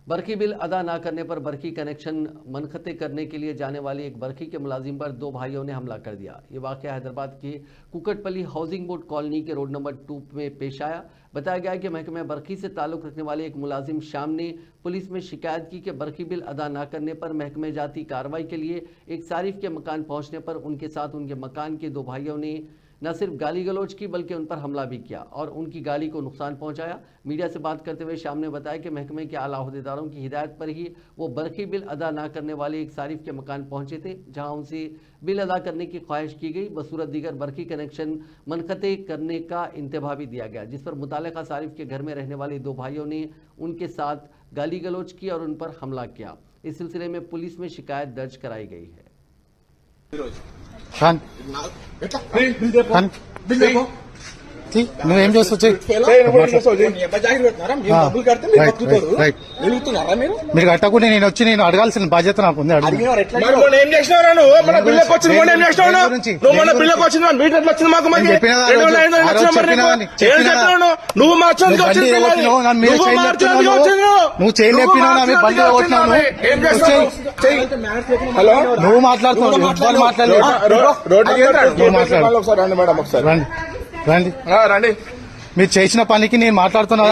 बरकी bill अदा न करने पर बरकी कनेक्शन मनखते करने के लिए जाने वाली एक बरकी के मुलाजिम पर दो भाइयों ने हमला कर दिया। ये वाक़या हैदराबाद के कुकटपल्ली हाउसिंग बोर्ड कॉलोनी के रोड नंबर 2 में पेश आया। बताया गया कि महकमे बरकी से ताल्लुक़ रखने वाले एक मुलाजिम शाम ने पुलिस में शिकायत की कि बरकी बिल अदा न करने पर महकमे जाती कार्रवाई के लिए एक सारिफ के मकान पहुँचने पर उनके साथ उनके मकान के दो भाइयों ने न सिर्फ गाली गलौज की बल्कि उन पर हमला भी किया और उनकी गाड़ी को नुकसान पहुंचाया। मीडिया से बात करते हुए शाम ने बताया कि महकमे के आला अहदेदारों की हिदायत पर ही वो बरकी बिल अदा ना करने वाले एक सारिफ के मकान पहुंचे थे, जहां उनसे बिल अदा करने की ख्वाहिश की गई। बसूरत दीगर बरकी कनेक्शन मनखते करने का इंतबा भी दिया गया, जिस पर मुतालिका सारिफ के घर में रहने वाले दो भाइयों ने उनके साथ गाली गलौज की और उन पर हमला किया। इस सिलसिले में पुलिस में शिकायत दर्ज कराई गई है। నువ్వేం చేస్తావు మీరు కట్టకుండా నేను వచ్చి నేను అడగాల్సిన బాధ్యత నాకు ఉంది. నువ్వు చేయలేపినావు బండి కొట్టినావు, నువ్వు మాట్లాడుతున్నావు, రండి రండి మీరు చేసిన పనికి నేను మాట్లాడుతున్నా.